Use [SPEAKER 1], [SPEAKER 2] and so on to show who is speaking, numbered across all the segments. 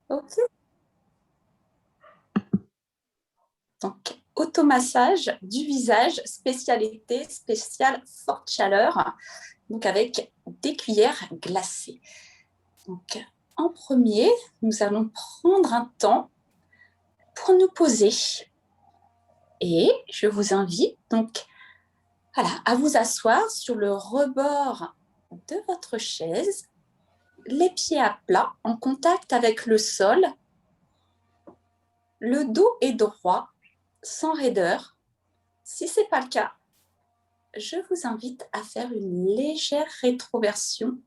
[SPEAKER 1] Ok. Donc, automassage du visage, spécialité spéciale forte chaleur, donc avec des cuillères glacées. Donc, en premier, nous allons prendre un temps pour nous poser. Et je vous invite donc à vous asseoir sur le rebord de votre chaise, les pieds à plat, en contact avec le sol. Le dos est droit, sans raideur. Si ce n'est pas le cas, je vous invite à faire une légère rétroversion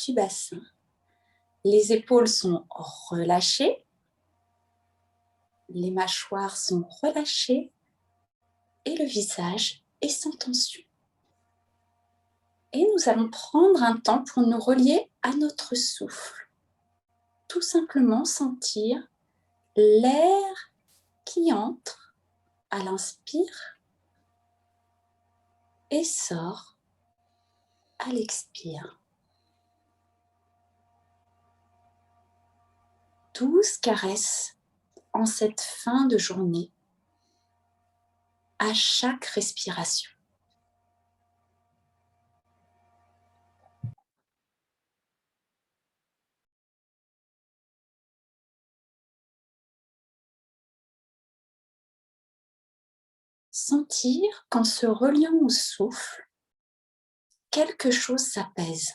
[SPEAKER 1] du bassin. Les épaules sont relâchées, les mâchoires sont relâchées et le visage est sans tension. Et nous allons prendre un temps pour nous relier à notre souffle. Tout simplement sentir l'air qui entre à l'inspire et sort à l'expire. Douce caresse en cette fin de journée à chaque respiration. Sentir qu'en se reliant au souffle, quelque chose s'apaise.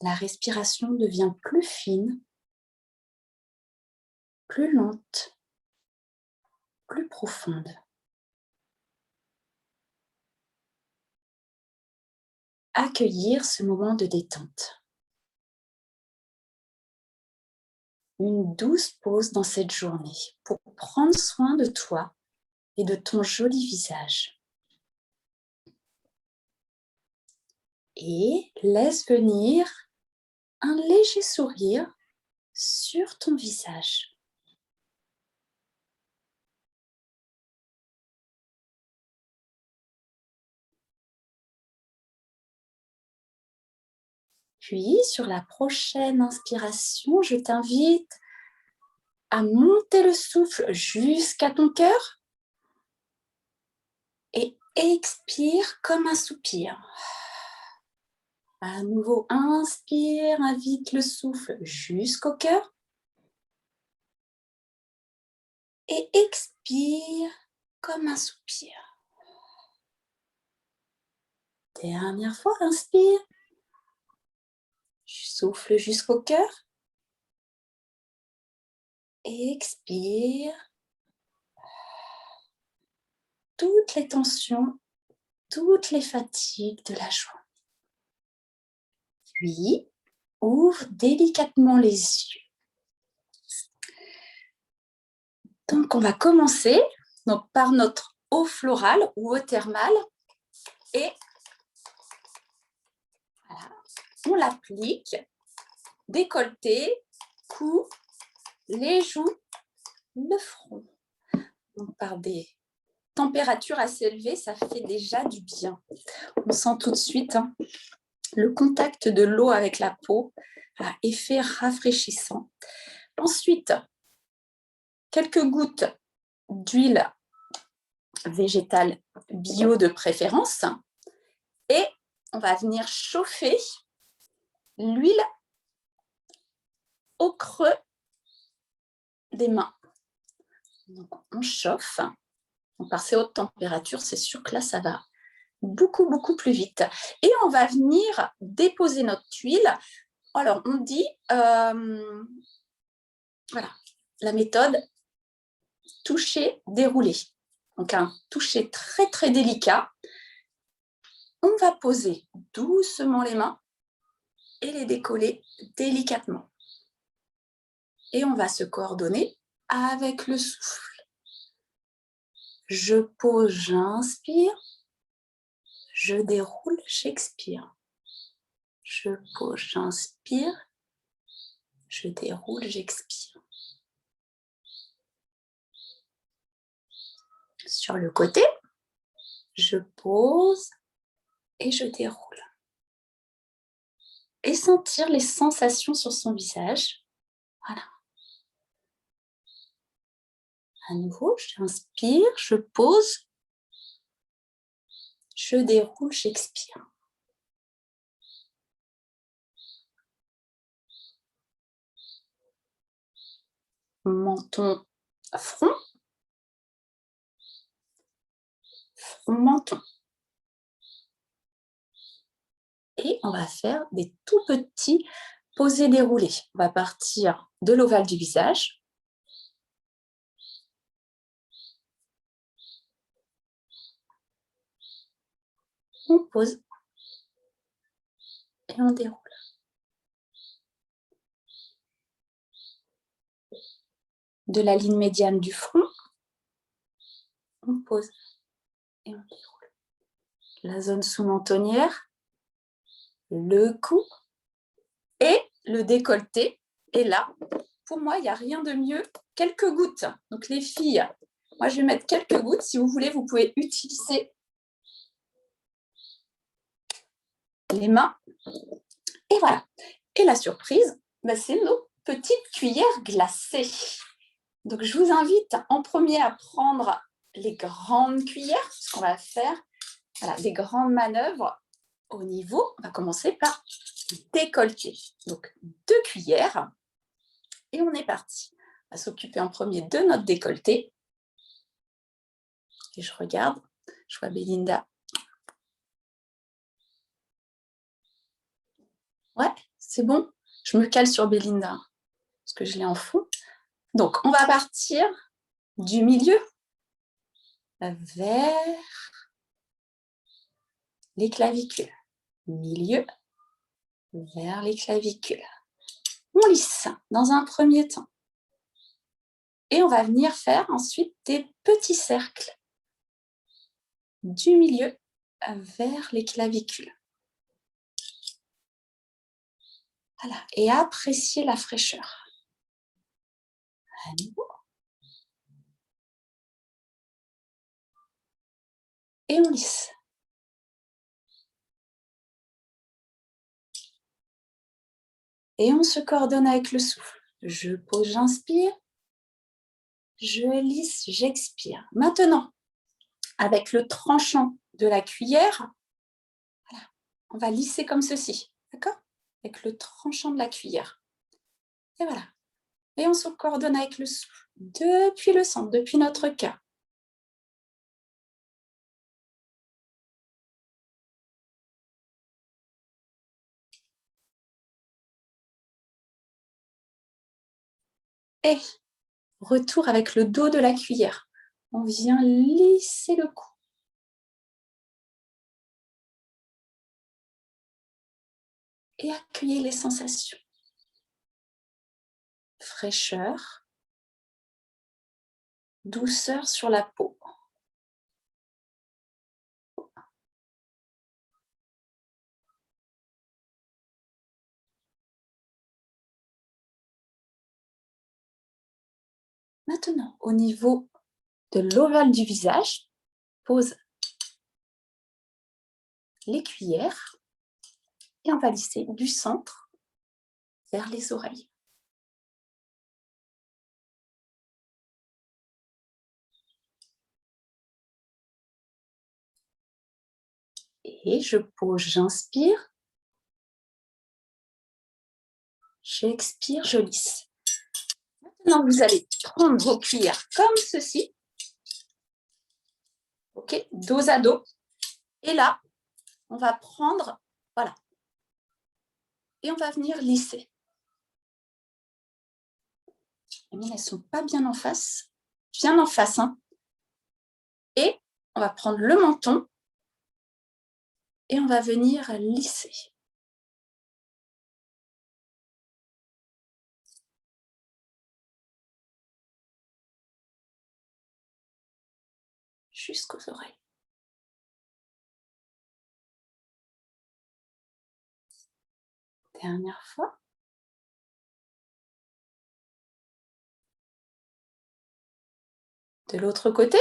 [SPEAKER 1] La respiration devient plus fine, plus lente, plus profonde. Accueillir ce moment de détente. Une douce pause dans cette journée pour prendre soin de toi et de ton joli visage. Et laisse venir un léger sourire sur ton visage. Puis, sur la prochaine inspiration, je t'invite à monter le souffle jusqu'à ton cœur et expire comme un soupir. À nouveau, inspire, invite le souffle jusqu'au cœur et expire comme un soupir. Dernière fois, inspire, souffle jusqu'au cœur et expire. Toutes les tensions, toutes les fatigues de la journée. Puis, ouvre délicatement les yeux. Donc, on va commencer par notre eau florale ou eau thermale. Et voilà, on l'applique, décolleté, cou, les joues, le front. Donc, par des températures assez élevées, ça fait déjà du bien. On sent tout de suite le contact de l'eau avec la peau, effet rafraîchissant. Ensuite, quelques gouttes d'huile végétale bio de préférence et on va venir chauffer l'huile au creux des mains. Donc, on chauffe. Donc, par ces hautes températures, c'est sûr que là, ça va beaucoup plus vite. Et on va venir déposer notre huile. Alors, on dit, voilà, la méthode toucher, dérouler. Donc, un toucher très délicat. On va poser doucement les mains et les décoller délicatement. Et on va se coordonner avec le souffle. Je pose, j'inspire. Je déroule, j'expire. Je pose, j'inspire. Je déroule, j'expire. Sur le côté, Je pose et je déroule. Et sentir les sensations sur son visage. Voilà. À nouveau, j'inspire, je pose, je déroule, j'expire. Menton, front, front, menton. Et on va faire des tout petits posés déroulés. On va partir de l'ovale du visage. On pose et on déroule. De la ligne médiane du front, on pose et on déroule. La zone sous-mentonnière, le cou et le décolleté. Et là, pour moi, il n'y a rien de mieux. Quelques gouttes. Donc les filles, moi je vais mettre quelques gouttes. Si vous voulez, vous pouvez utiliser les mains. Et voilà. Et la surprise, c'est nos petites cuillères glacées. Donc je vous invite en premier à prendre les grandes cuillères, parce qu'on va faire des grandes manœuvres au niveau. On va commencer par décolleter. Donc 2 cuillères. Et on est parti. On va s'occuper en premier de notre décolleté. Et je regarde, je vois Belinda. Ouais, c'est bon. Je me cale sur Belinda, parce que je l'ai en fond. Donc, on va partir du milieu vers les clavicules. Milieu vers les clavicules. On lisse dans un premier temps. Et on va venir faire ensuite des petits cercles du milieu vers les clavicules. Voilà. Et apprécier la fraîcheur. À nouveau. Et on lisse. Et on se coordonne avec le souffle. Je pose, j'inspire. Je lisse, j'expire. Maintenant, avec le tranchant de la cuillère, voilà, on va lisser comme ceci. D'accord? Avec le tranchant de la cuillère. Et voilà. Et on se coordonne avec le souffle. Depuis le centre, depuis notre cœur. Et retour avec le dos de la cuillère. On vient lisser le cou. Et accueillir les sensations. Fraîcheur. Douceur sur la peau. Maintenant, au niveau de l'ovale du visage, pose les cuillères et on va lisser du centre vers les oreilles. Et je pose, j'inspire. J'expire, je lisse. Maintenant, vous allez prendre vos cuillères comme ceci. OK, dos à dos. Et là, on va prendre, voilà. Et on va venir lisser. Les miennes, elles ne sont pas bien en face. Bien en face. Hein. Et on va prendre le menton. Et on va venir lisser. Jusqu'aux oreilles. Dernière fois. De l'autre côté.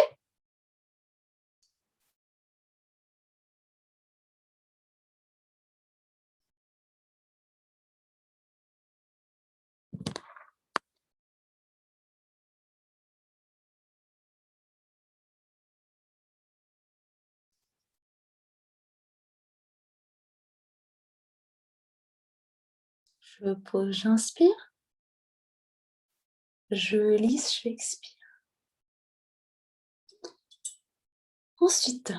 [SPEAKER 1] Je pose, j'inspire. Je lisse, j'expire. Ensuite,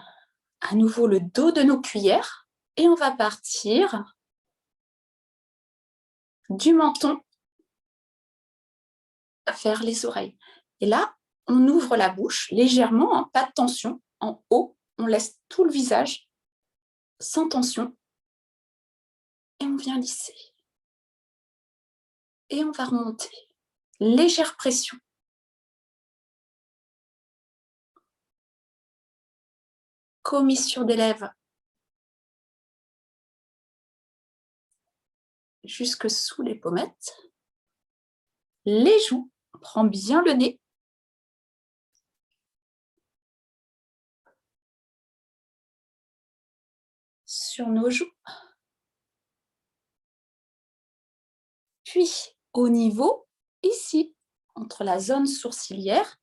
[SPEAKER 1] à nouveau le dos de nos cuillères et on va partir du menton vers les oreilles. Et là, on ouvre la bouche légèrement, hein, pas de tension. En haut, on laisse tout le visage sans tension et on vient lisser. Et on va remonter. Légère pression. Commissure des lèvres jusque sous les pommettes. Les joues, on prend bien le nez. Sur nos joues. Puis, au niveau, ici, entre la zone sourcilière,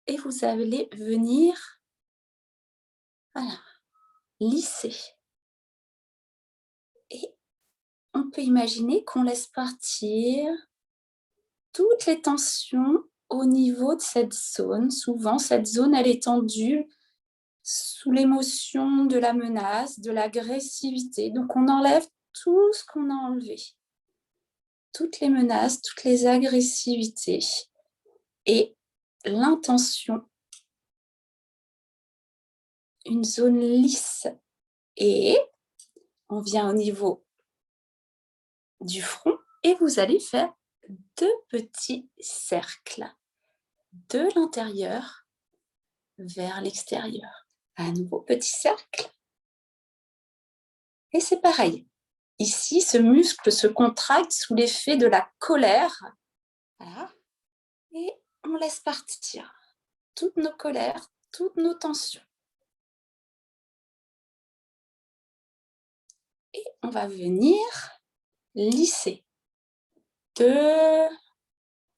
[SPEAKER 1] et vous allez venir, voilà, lisser. Et on peut imaginer qu'on laisse partir toutes les tensions au niveau de cette zone. Souvent, cette zone, elle est tendue sous l'émotion de la menace, de l'agressivité. Donc, on enlève tout ce qu'on a enlevé. Toutes les menaces, toutes les agressivités. Et l'intention, une zone lisse. Et on vient au niveau du front et vous allez faire 2 petits cercles de l'intérieur vers l'extérieur. À nouveau, petit cercle. Et c'est pareil. Ici, ce muscle se contracte sous l'effet de la colère. Voilà. Et on laisse partir toutes nos colères, toutes nos tensions. Et on va venir lisser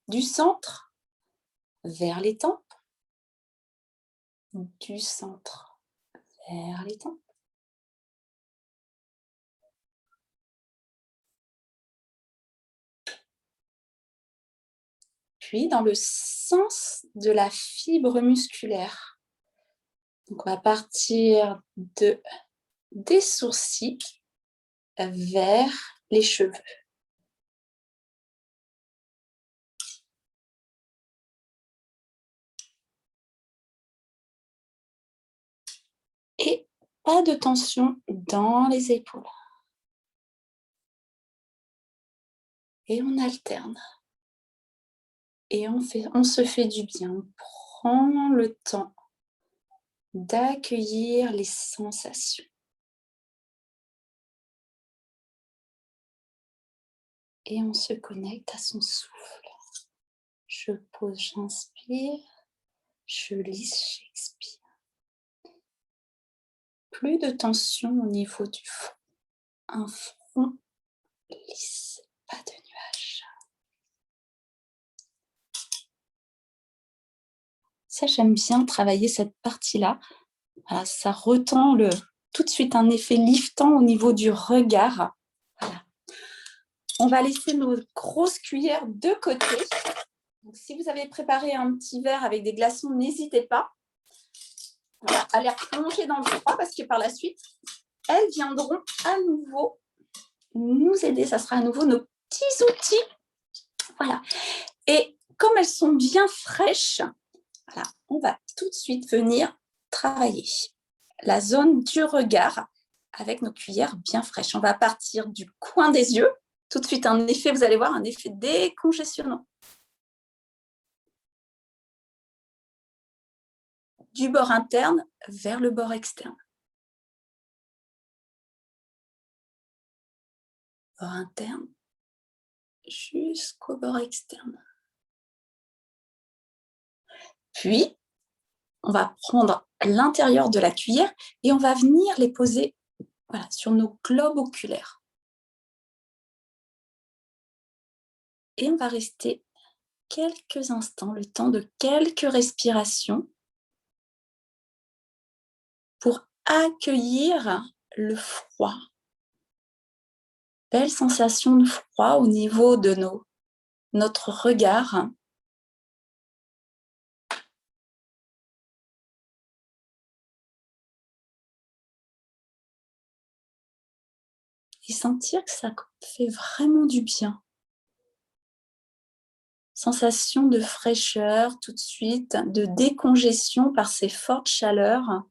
[SPEAKER 1] du centre vers les tempes, du centre vers les tempes. Puis dans le sens de la fibre musculaire. Donc on va partir des sourcils vers les cheveux. Et pas de tension dans les épaules. Et on alterne. Et on se fait du bien. On prend le temps d'accueillir les sensations. Et on se connecte à son souffle. Je pose, j'inspire. Je lisse, j'expire. Plus de tension au niveau du front. Un front lisse, pas de nuages. Ça, j'aime bien travailler cette partie-là. Voilà, ça retend tout de suite un effet liftant au niveau du regard. Voilà. On va laisser nos grosses cuillères de côté. Donc, si vous avez préparé un petit verre avec des glaçons, n'hésitez pas à les replonger dans le froid parce que par la suite, elles viendront à nouveau nous aider. Ça sera à nouveau nos petits outils. Voilà. Et comme elles sont bien fraîches, voilà, on va tout de suite venir travailler la zone du regard avec nos cuillères bien fraîches. On va partir du coin des yeux. Tout de suite, un effet, vous allez voir, un effet décongestionnant. Du bord interne vers le bord externe. Bord interne jusqu'au bord externe. Puis, on va prendre l'intérieur de la cuillère et on va venir les poser voilà, sur nos globes oculaires. Et on va rester quelques instants, le temps de quelques respirations pour accueillir le froid, belle sensation de froid au niveau de notre regard. Et sentir que ça fait vraiment du bien. Sensation de fraîcheur tout de suite, de décongestion par ces fortes chaleurs.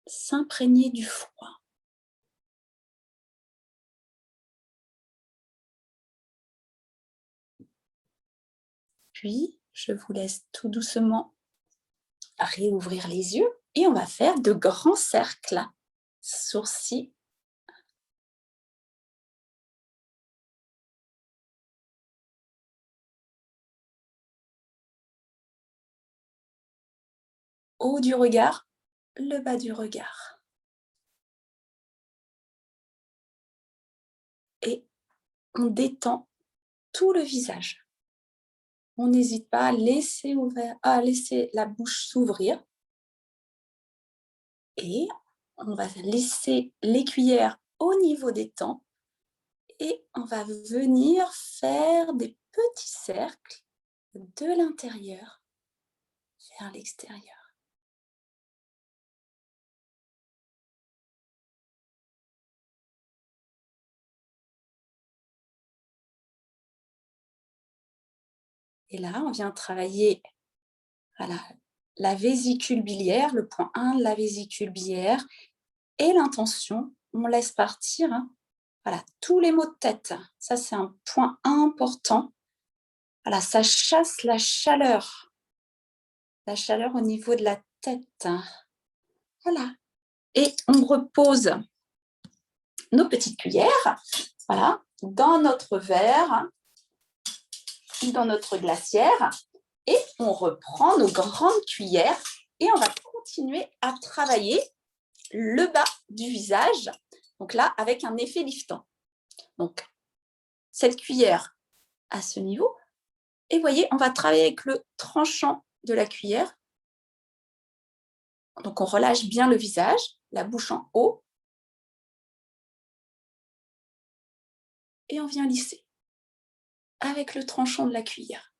[SPEAKER 1] S'imprégner du froid. Puis, je vous laisse tout doucement réouvrir les yeux et on va faire de grands cercles. Sourcils. Haut du regard, le bas du regard. Et on détend tout le visage. On n'hésite pas à laisser la bouche s'ouvrir. Et on va laisser les cuillères au niveau des tempes et on va venir faire des petits cercles de l'intérieur vers l'extérieur. Et là, on vient travailler voilà, la vésicule biliaire, le point 1 de la vésicule biliaire et l'intention. On laisse partir voilà, tous les maux de tête. Ça, c'est un point important. Voilà, ça chasse la chaleur au niveau de la tête. Voilà. Et on repose nos petites cuillères voilà, dans notre verre ou dans notre glacière. Et on reprend nos grandes cuillères et on va continuer à travailler le bas du visage. Donc là, avec un effet liftant. Donc, cette cuillère à ce niveau. Et vous voyez, on va travailler avec le tranchant de la cuillère. Donc, on relâche bien le visage, la bouche en haut. Et on vient lisser avec le tranchant de la cuillère.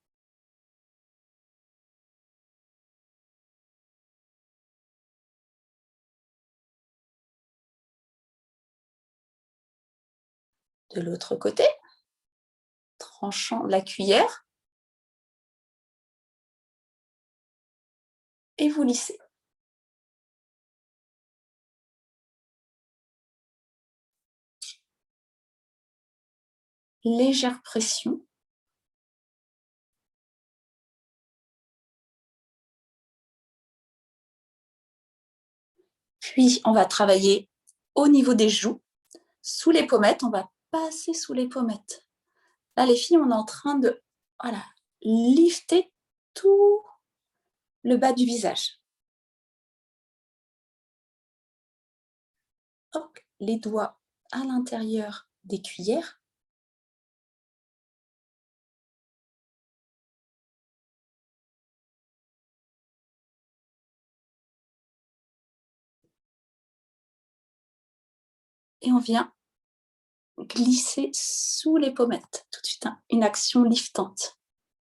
[SPEAKER 1] De l'autre côté, tranchant la cuillère. Et vous lissez. Légère pression. Puis, on va travailler au niveau des joues. Sous les pommettes, on va passer sous les pommettes. Là, les filles, on est en train de voilà, lifter tout le bas du visage. Hop, les doigts à l'intérieur des cuillères. Et on vient glisser sous les pommettes. Tout de suite, une action liftante.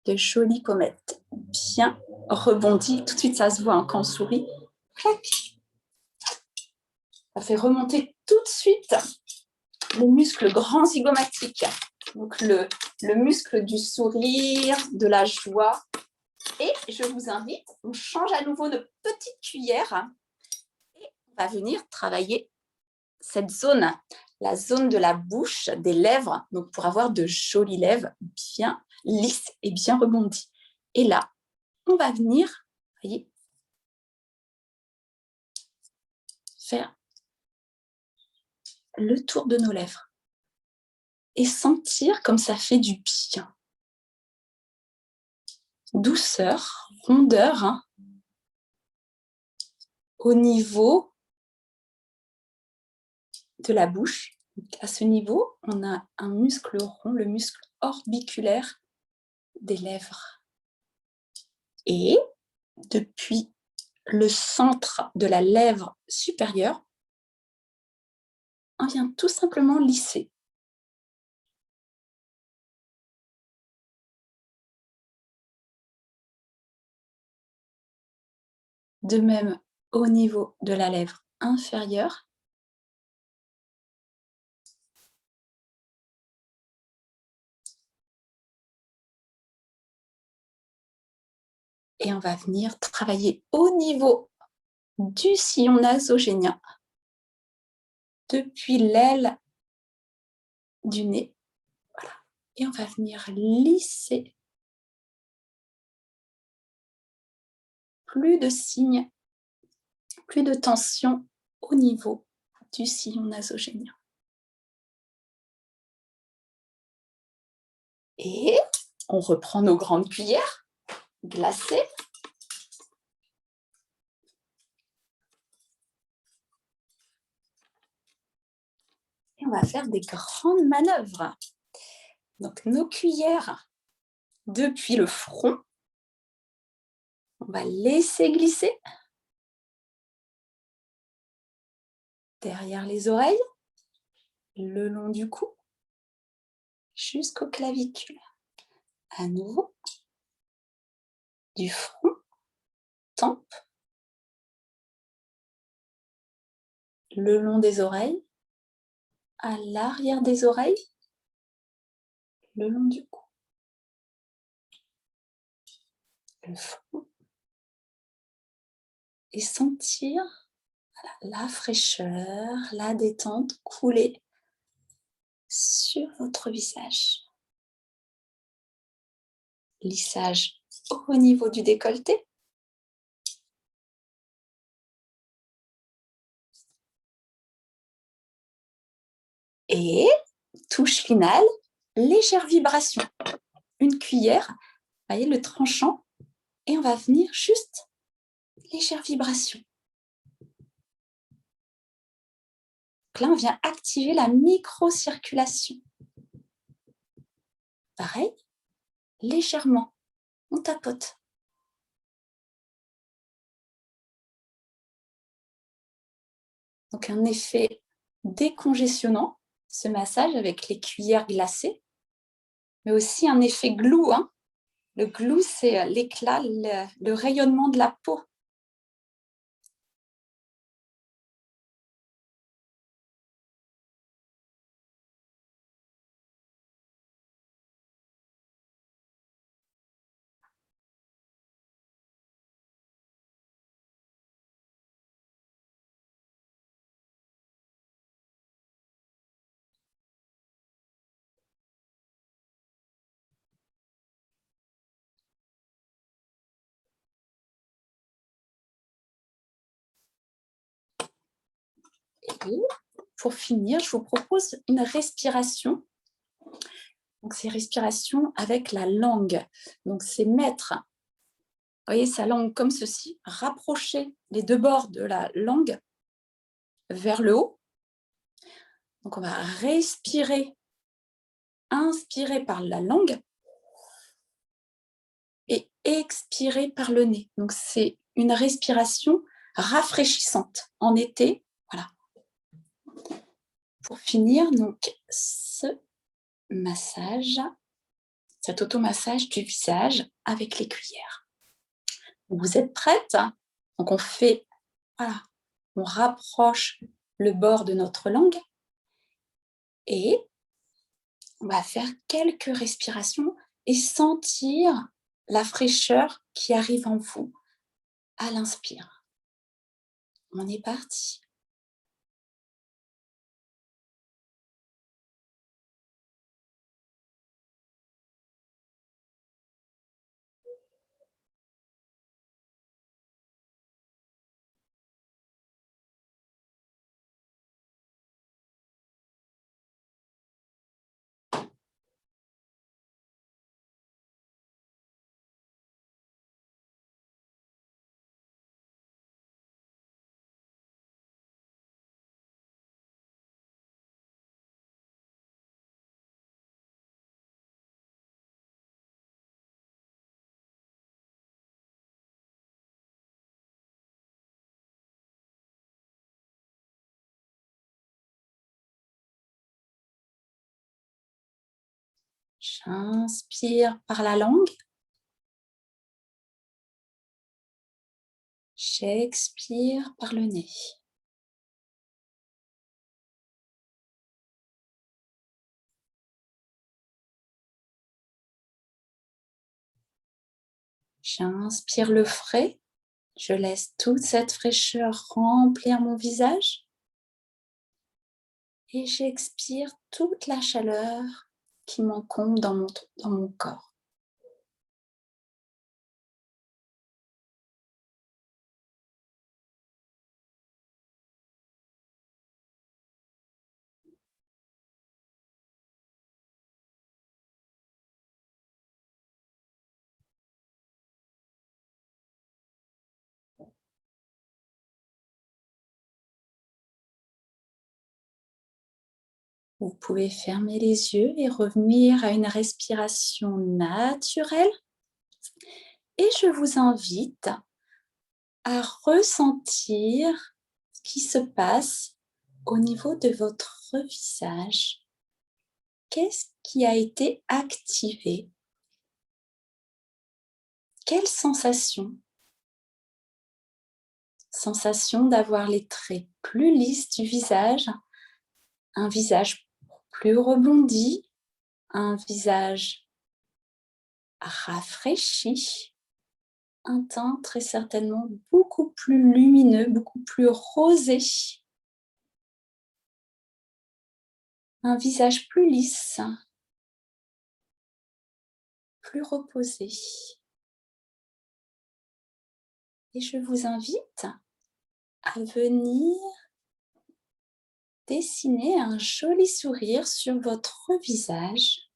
[SPEAKER 1] De jolies pommettes bien rebondies. Tout de suite, ça se voit quand on sourit. Clac. Ça fait remonter tout de suite les muscles grands zygomatiques. Donc, le muscle du sourire, de la joie. Et je vous invite, on change à nouveau de petite cuillère et on va venir travailler cette zone, la zone de la bouche, des lèvres, donc pour avoir de jolies lèvres bien lisses et bien rebondies. Et là, on va venir, voyez, faire le tour de nos lèvres et sentir comme ça fait du bien. Douceur, rondeur au niveau de la bouche. Donc, à ce niveau, on a un muscle rond, le muscle orbiculaire des lèvres. Et depuis le centre de la lèvre supérieure, on vient tout simplement lisser. De même au niveau de la lèvre inférieure. Et on va venir travailler au niveau du sillon nasogénien, depuis l'aile du nez. Voilà. Et on va venir lisser. Plus de signes, plus de tension au niveau du sillon nasogénien. Et on reprend nos grandes cuillères glacées. Et on va faire des grandes manœuvres. Donc nos cuillères depuis le front, on va laisser glisser derrière les oreilles, le long du cou, jusqu'aux clavicules. À nouveau, du front, tempe, le long des oreilles, à l'arrière des oreilles, le long du cou. Le front. Et sentir la fraîcheur, la détente couler sur votre visage. Lissage au niveau du décolleté. Et touche finale, légère vibration. Une cuillère, vous voyez le tranchant, et on va venir juste légère vibration. Donc là, on vient activer la microcirculation. Pareil, légèrement, on tapote. Donc un effet décongestionnant, ce massage avec les cuillères glacées, mais aussi un effet glue. Le glue, c'est l'éclat, le rayonnement de la peau. Et pour finir, je vous propose une respiration. Donc, c'est respiration avec la langue. Donc, c'est mettre, vous voyez, sa langue comme ceci, rapprocher les deux bords de la langue vers le haut. Donc, on va respirer, inspirer par la langue et expirer par le nez. Donc, c'est une respiration rafraîchissante en été. Voilà. Pour finir, donc, ce massage, cet automassage du visage avec les cuillères. Vous êtes prête? Donc, on fait, voilà, on rapproche le bord de notre langue et on va faire quelques respirations et sentir la fraîcheur qui arrive en vous à l'inspire. On est parti. J'inspire par la langue. J'expire par le nez. J'inspire le frais. Je laisse toute cette fraîcheur remplir mon visage. Et j'expire toute la chaleur qui m'encombre dans mon corps. Vous pouvez fermer les yeux et revenir à une respiration naturelle. Et je vous invite à ressentir ce qui se passe au niveau de votre visage. Qu'est-ce qui a été activé? Quelle sensation? Sensation d'avoir les traits plus lisses du visage, un visage plus rebondi, un visage rafraîchi, un teint très certainement beaucoup plus lumineux, beaucoup plus rosé, un visage plus lisse, plus reposé. Et je vous invite à venir dessiner un joli sourire sur votre visage.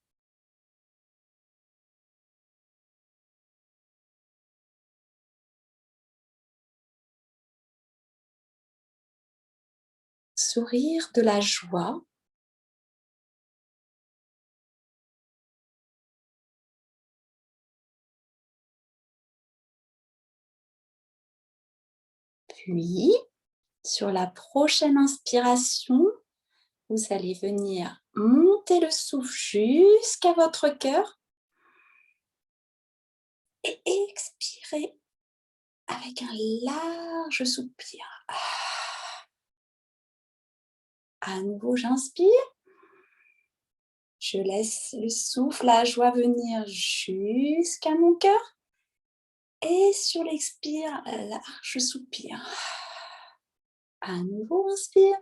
[SPEAKER 1] Sourire de la joie, puis sur la prochaine inspiration, vous allez venir monter le souffle jusqu'à votre cœur et expirer avec un large soupir. À nouveau, j'inspire. Je laisse le souffle, la joie venir jusqu'à mon cœur. Et sur l'expire, large soupir. À nouveau, inspire.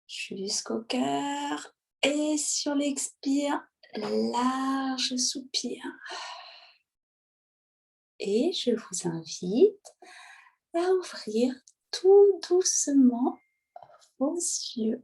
[SPEAKER 1] Jusqu'au cœur. Et sur l'expire, large soupir. Et je vous invite à ouvrir tout doucement vos yeux.